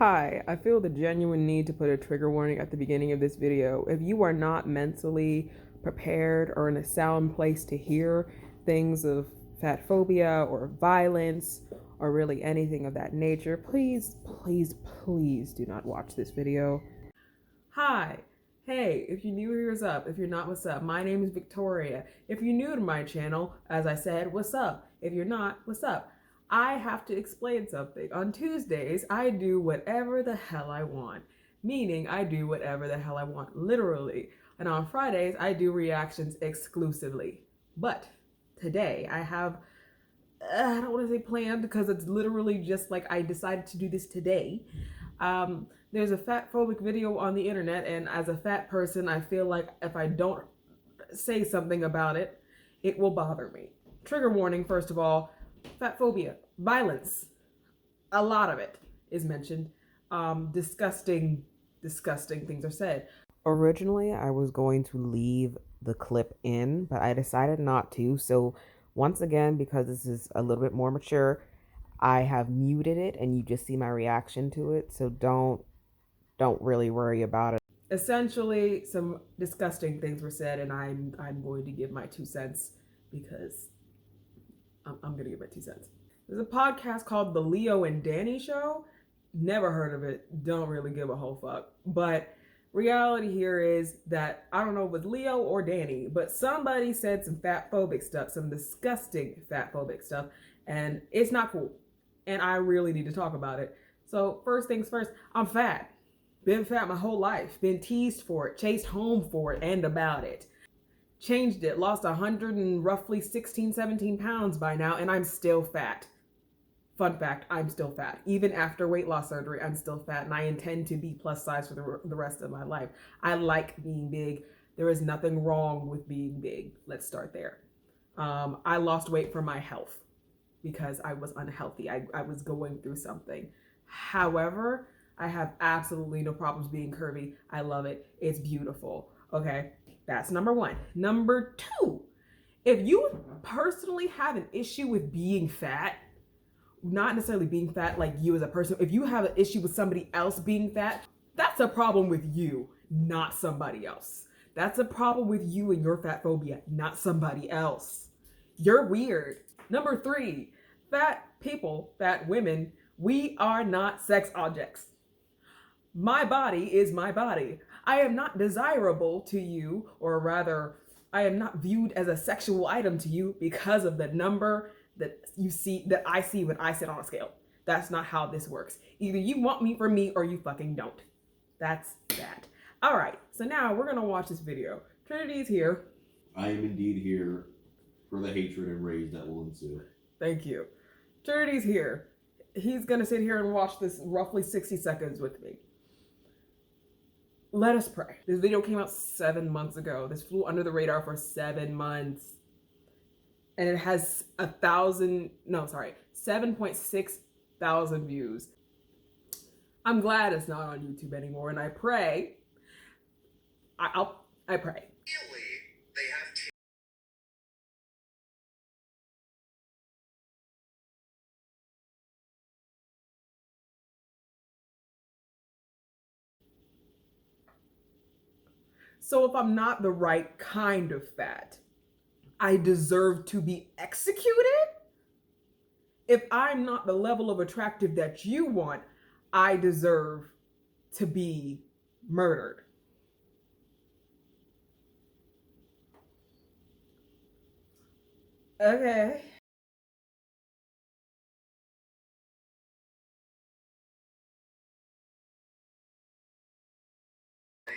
Hi, I feel the genuine need to put a trigger warning at the beginning of this video. If you are not mentally prepared or in a sound place to hear things of fat phobia or violence or really anything of that nature, please do not watch this video. Hi. Hey, if you're new, here's up. If you're not, what's up? My name is Victoria. If you're new to my channel, as I said, what's up? If you're not, what's up? I have to explain something. On Tuesdays, I do whatever the hell I want. Meaning, I do whatever the hell I want, literally. And on Fridays, I do reactions exclusively. But today, I have, I don't want to say planned because it's literally just like I decided to do this today. There's a fatphobic video on the internet, and as a fat person, I feel like if I don't say something about it, it will bother me. Trigger warning, first of all, fatphobia, violence, a lot of it is mentioned. Disgusting things are said. Originally, I was going to leave the clip in, but I decided not to. So once again, because this is a little bit more mature, I have muted it and you just see my reaction to it. So don't really worry about it. Essentially, some disgusting things were said, and I'm going to give my 2 cents because I'm going to give my 2 cents. There's a podcast called The Leo and Danny Show. Never heard of it. Don't really give a whole fuck. But reality here is that I don't know if it's Leo or Danny, but somebody said some fatphobic stuff, some disgusting fatphobic stuff, and it's not cool. And I really need to talk about it. So first things first, I'm fat. Been fat my whole life. Been teased for it, chased home for it, and about it. Changed it, lost 100 and roughly 16, 17 pounds by now, and I'm still fat. Fun fact, I'm still fat. Even after weight loss surgery, I'm still fat, and I intend to be plus size for the rest of my life. I like being big. There is nothing wrong with being big. Let's start there. I lost weight for my health because I was unhealthy. I was going through something. However, I have absolutely no problems being curvy. I love it. It's beautiful. Okay, that's number one. Number two, if you personally have an issue with being fat, not necessarily being fat like you as a person, if you have an issue with somebody else being fat, that's a problem with you, not somebody else. That's a problem with you and your fat phobia, not somebody else. You're weird. Number three, fat people, fat women, we are not sex objects. My body is my body. I am not desirable to you, or rather, I am not viewed as a sexual item to you because of the number that you see, that I see when I sit on a scale. That's not how this works. Either you want me for me or you fucking don't. That's that. All right, so now we're gonna watch this video. Trinity is here. I am indeed here for the hatred and rage that will ensue. Thank you. Trinity's here. He's gonna sit here and watch this roughly 60 seconds with me. Let us pray. This video came out 7 months ago. This flew under the radar for 7 months. And it has 7.6 thousand views. I'm glad it's not on YouTube anymore, and I pray, I pray. So if I'm not the right kind of fat, I deserve to be executed? If I'm not the level of attractive that you want, I deserve to be murdered. Okay.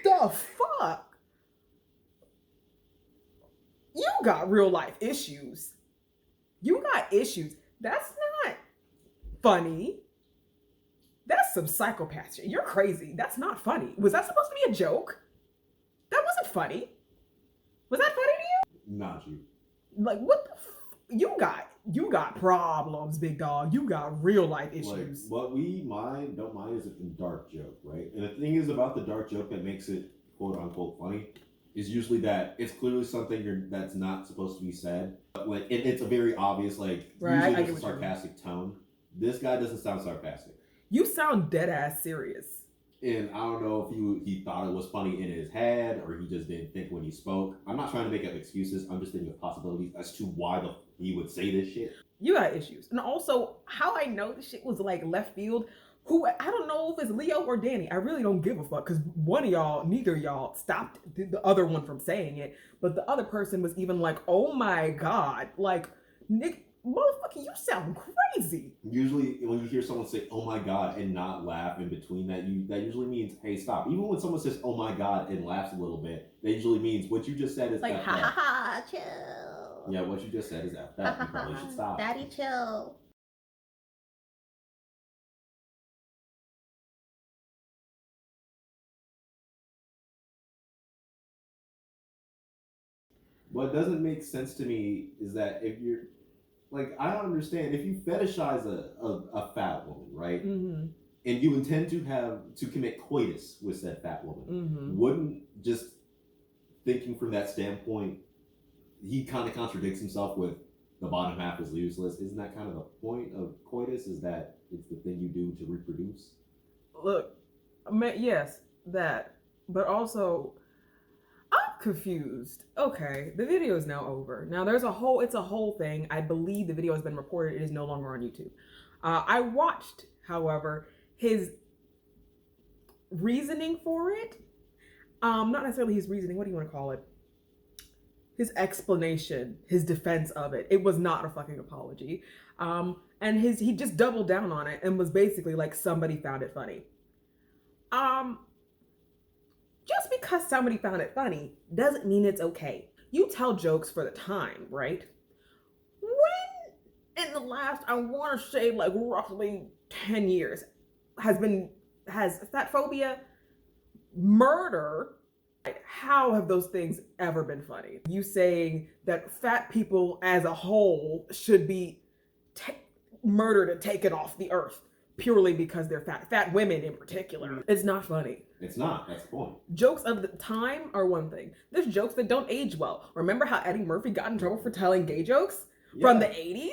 The fuck? You got real life issues. You got issues. That's not funny. That's some psychopath shit. You're crazy. That's not funny. Was that supposed to be a joke? That wasn't funny. Was that funny to you? Not you. Like, what the you got problems, big dog. You got real life issues. Like, what we don't mind is a dark joke, right? And the thing is about the dark joke that makes it quote unquote funny is usually that it's clearly something that's not supposed to be said. But like it's a very obvious, like, right, usually it's a sarcastic tone. This guy doesn't sound sarcastic. You sound dead ass serious. And I don't know if he thought it was funny in his head or he just didn't think when he spoke. I'm not trying to make up excuses. I'm just thinking of possibilities as to why he would say this shit. You got issues. And also, how I know this shit was like left field, I don't know if it's Leo or Danny. I really don't give a fuck because neither y'all stopped the other one from saying it. But the other person was even like, oh my God, like, Nick, motherfucker, you sound crazy. Usually when you hear someone say, oh my God, and not laugh in between that, that usually means, hey, stop. Even when someone says, oh my God, and laughs a little bit, that usually means what you just said is like, F ha ha that. ha, chill. Yeah, what you just said is F that. You probably should stop. Daddy, chill. What doesn't make sense to me is that if you're, like, I don't understand, if you fetishize a fat woman, right? Mm-hmm. And you intend to commit coitus with said fat woman, mm-hmm. wouldn't just thinking from that standpoint, he kind of contradicts himself with the bottom half is useless. Isn't that kind of the point of coitus? Is that it's the thing you do to reproduce? Look, yes, that, but also, I'm confused. Okay, the video is now over. Now it's a whole thing. I believe the video has been reported. It is no longer on YouTube. I watched, however, his reasoning for it. Not necessarily his reasoning. What do you want to call it? His explanation, his defense of it. It was not a fucking apology. And he just doubled down on it and was basically like, somebody found it funny. Just because somebody found it funny doesn't mean it's okay. You tell jokes for the time, right? When in the last, I want to say like roughly 10 years, has fatphobia, murder, how have those things ever been funny? You saying that fat people as a whole should be murdered and taken off the earth purely because they're fat women in particular. It's not funny. It's not. That's the point. Jokes of the time are one thing. There's jokes that don't age well. Remember how Eddie Murphy got in trouble for telling gay jokes from the 80s?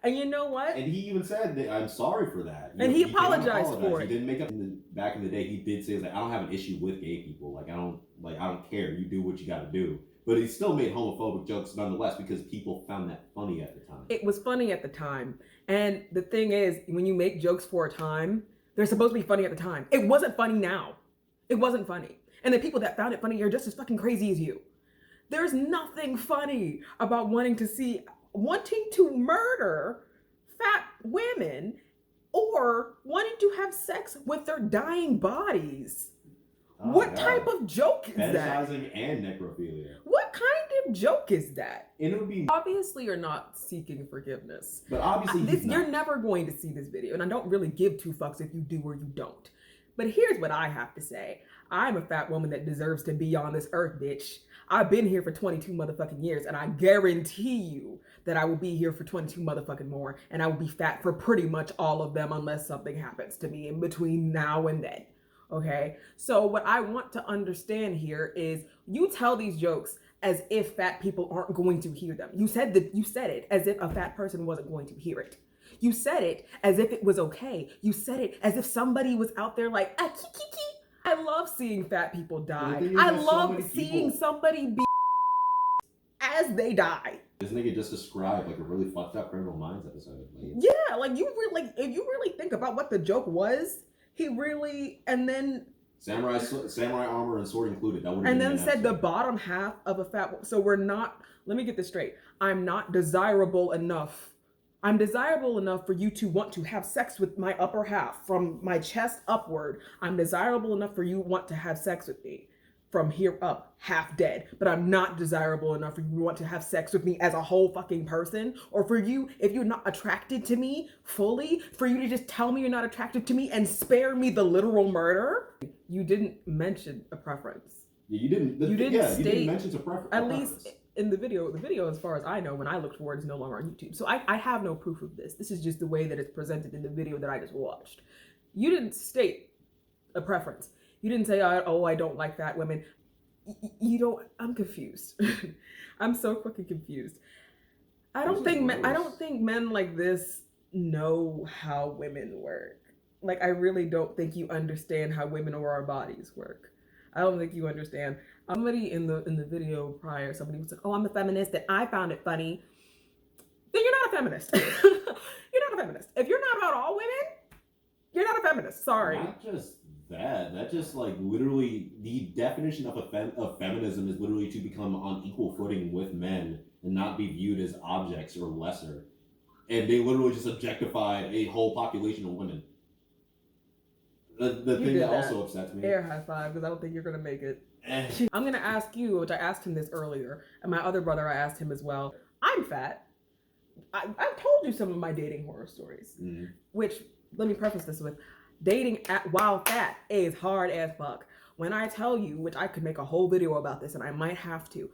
And you know what? And he even said that I'm sorry for that. And he apologized for it. He didn't make up back in the day. He did say that I don't have an issue with gay people. I don't care. You do what you got to do. But he still made homophobic jokes nonetheless because people found that funny at the time. It was funny at the time. And the thing is, when you make jokes for a time, they're supposed to be funny at the time. It wasn't funny now. It wasn't funny. And the people that found it funny are just as fucking crazy as you. There's nothing funny about wanting to murder fat women or wanting to have sex with their dying bodies. What type of joke is that? Fetishizing and necrophilia. What kind of joke is that? And it would be obviously you're not seeking forgiveness. But obviously you're never going to see this video, and I don't really give two fucks if you do or you don't. But here's what I have to say. I'm a fat woman that deserves to be on this earth, bitch. I've been here for 22 motherfucking years, and I guarantee you that I will be here for 22 motherfucking more, and I will be fat for pretty much all of them unless something happens to me in between now and then. Okay, so what I want to understand here is you tell these jokes as if fat people aren't going to hear them. You said it as if a fat person wasn't going to hear it. You said it as if it was okay. You said it as if somebody was out there like, ah, kiki. I love seeing fat people die. I love seeing somebody be as they die. This nigga just described like a really fucked up Criminal Minds episode. Yeah, like if you really think about what the joke was, he really, and then samurai armor and sword included. That would. And then said the bottom half of a fat. So we're not. Let me get this straight. I'm not desirable enough. I'm desirable enough for you to want to have sex with my upper half from my chest upward. I'm desirable enough for you to want to have sex with me from here up, half dead. But I'm not desirable enough for you to want to have sex with me as a whole fucking person. Or for you, if you're not attracted to me fully, for you to just tell me you're not attracted to me and spare me the literal murder. You didn't mention a preference. Yeah, you didn't. You didn't mention a preference. At least in the video, as far as I know, when I looked for it, is no longer on YouTube. So I have no proof of this. This is just the way that it's presented in the video that I just watched. You didn't state a preference. You didn't say, oh, I don't like fat women. You don't. I'm confused. I'm so fucking confused. I don't think men like this know how women work. Like, I really don't think you understand how women or our bodies work. I don't think you understand. Somebody in the video prior, somebody was like, "Oh, I'm a feminist and I found it funny." Then you're not a feminist. You're not a feminist. If you're not about all women, you're not a feminist. Sorry. Not just that. That just like literally the definition of feminism is literally to become on equal footing with men and not be viewed as objects or lesser. And they literally just objectified a whole population of women. The thing that also upsets me. Air high five, because I don't think you're gonna make it. I'm gonna ask you, which I asked him this earlier, and my other brother, I asked him as well. I'm fat. I've told you some of my dating horror stories, which, let me preface this with, dating while fat is hard as fuck. When I tell you, which I could make a whole video about this, and I might have to,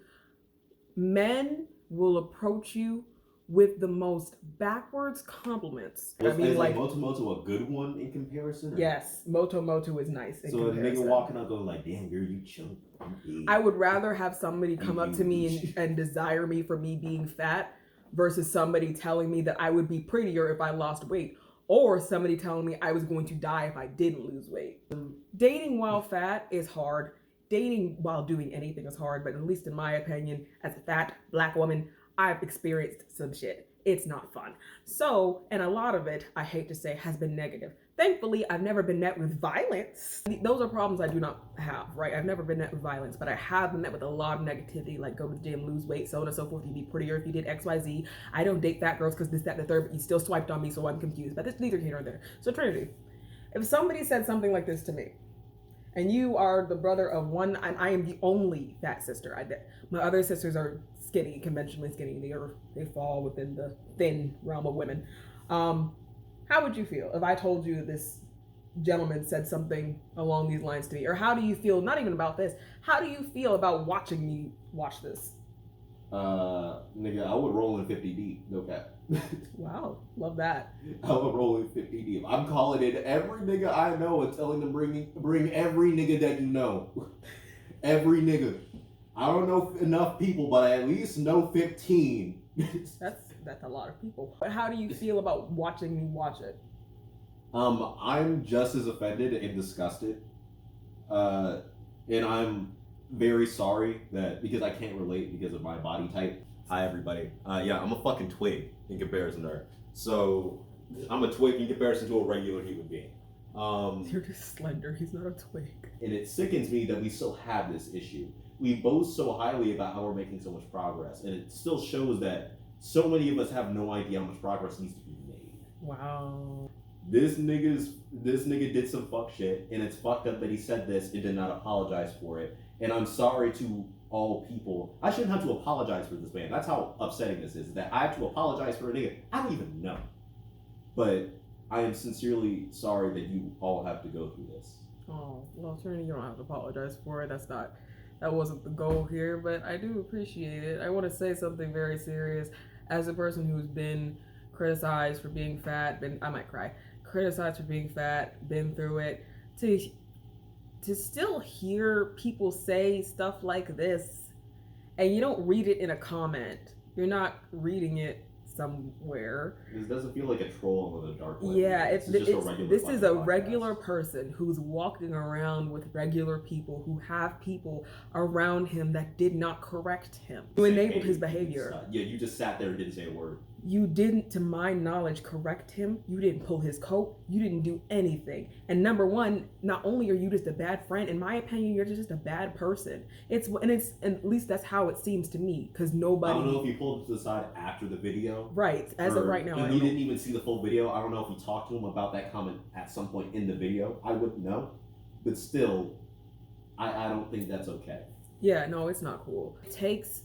men will approach you with the most backwards compliments. I mean, like Moto a good one in comparison? Or? Yes, Moto is nice. So a nigga walking up going like, "Damn girl, you chunky." I would rather have somebody come up to me and desire me for me being fat versus somebody telling me that I would be prettier if I lost weight, or somebody telling me I was going to die if I didn't lose weight. Dating while fat is hard. Dating while doing anything is hard, but at least in my opinion, as a fat Black woman, I've experienced some shit. It's not fun. So, and a lot of it, I hate to say, has been negative. Thankfully, I've never been met with violence. Those are problems I do not have, right? I've never been met with violence, but I have been met with a lot of negativity, like go to the gym, lose weight, so on and so forth. You'd be prettier if you did X, Y, Z. I don't date fat girls because this, that, and the third, but you still swiped on me, so I'm confused. But this neither here nor there. So Trinity, if somebody said something like this to me, and you are the brother of one, and I am the only fat sister. My other sisters are skinny, conventionally skinny. They fall within the thin realm of women. How would you feel if I told you this gentleman said something along these lines to me? Or how do you feel, not even about this, how do you feel about watching me watch this? Nigga, I would roll in 50 deep, no cap. Wow, love that. I would roll in 50 deep. I'm calling in every nigga I know and telling them bring every nigga that you know. Every nigga. I don't know enough people, but I at least know 15. That's a lot of people. But how do you feel about watching me watch it? I'm just as offended and disgusted. And I'm very sorry that because I can't relate because of my body type. Hi everybody. Yeah, I'm a fucking twig in comparison to her. So I'm a twig in comparison to a regular human being. You're just slender. He's not a twig. And it sickens me that we still have this issue. We boast so highly about how we're making so much progress, and it still shows that so many of us have no idea how much progress needs to be made. Wow. This nigga did some fuck shit, and it's fucked up that he said this and did not apologize for it. And I'm sorry to all people. I shouldn't have to apologize for this man. That's how upsetting this is, that I have to apologize for a nigga I don't even know. But I am sincerely sorry that you all have to go through this. Oh, well, Trinity, you don't have to apologize for it. That wasn't the goal here, but I do appreciate it. I want to say something very serious. As a person who's been criticized for being fat, I might cry, criticized for being fat, been through it, to still hear people say stuff like this, and you don't read it in a comment. You're not reading it somewhere. This doesn't feel like a troll on the dark web. Yeah, this is a regular person who's walking around with regular people who have people around him that did not correct him, who enabled his behavior. Yeah, you just sat there and didn't say a word. You didn't, to my knowledge, correct him. You didn't pull his coat. You didn't do anything. And number one, not only are you just a bad friend, in my opinion, you're just a bad person. And at least that's how it seems to me, because nobody. I don't know if you pulled him to the side after the video. Right, as of right now. And he didn't even see the full video. I don't know if you talked to him about that comment at some point in the video. I wouldn't know. But still, I don't think that's okay. Yeah, no, it's not cool. It takes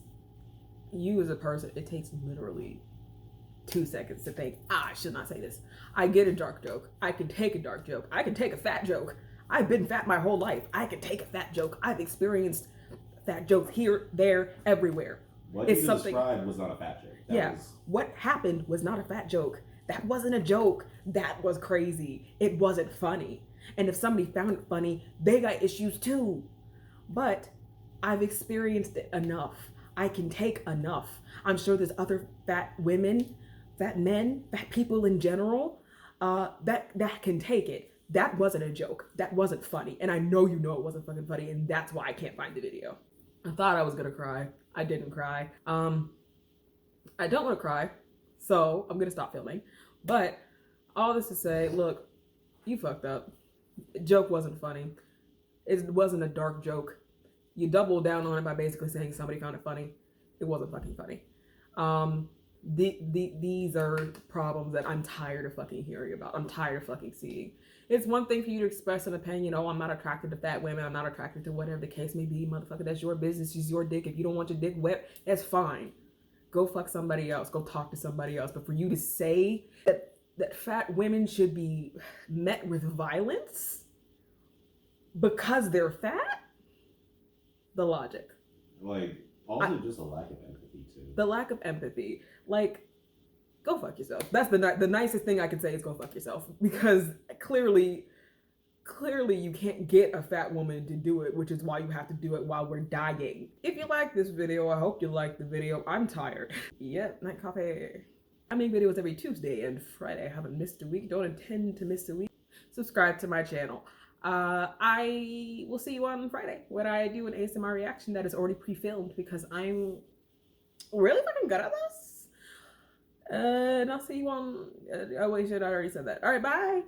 you as a person, it takes literally 2 seconds to think, I should not say this. I get a dark joke. I can take a dark joke. I can take a fat joke. I've been fat my whole life. I can take a fat joke. I've experienced fat jokes here, there, everywhere. What you described was not a fat joke. What happened was not a fat joke. That wasn't a joke. That was crazy. It wasn't funny. And if somebody found it funny, they got issues too. But I've experienced it enough. I can take enough. I'm sure there's other fat women, fat men, fat people in general, that can take it. That wasn't a joke. That wasn't funny. And I know you know it wasn't fucking funny, and that's why I can't find the video. I thought I was gonna cry. I didn't cry. I don't want to cry, so I'm gonna stop filming. But all this to say, look, you fucked up. Joke wasn't funny. It wasn't a dark joke. You doubled down on it by basically saying somebody found it funny. It wasn't fucking funny. These are problems that I'm tired of fucking hearing about. I'm tired of fucking seeing. It's one thing for you to express an opinion. Oh, I'm not attracted to fat women. I'm not attracted to whatever the case may be. Motherfucker, that's your business. It's your dick. If you don't want your dick wet, that's fine. Go fuck somebody else. Go talk to somebody else. But for you to say that fat women should be met with violence because they're fat, the logic. Like, also just a lack of empathy too. The lack of empathy. Like, go fuck yourself. That's the nicest thing I can say is go fuck yourself, because clearly you can't get a fat woman to do it, which is why you have to do it while we're dying. If you like this video, I hope you like the video. I'm tired. Yep, night coffee. I make videos every Tuesday and Friday. I haven't missed a week. Don't intend to miss a week. Subscribe to my channel. I will see you on Friday when I do an ASMR reaction that is already pre-filmed, because I'm really fucking good at this. And I'll see you on, oh wait, shit, I already said that. All right, bye.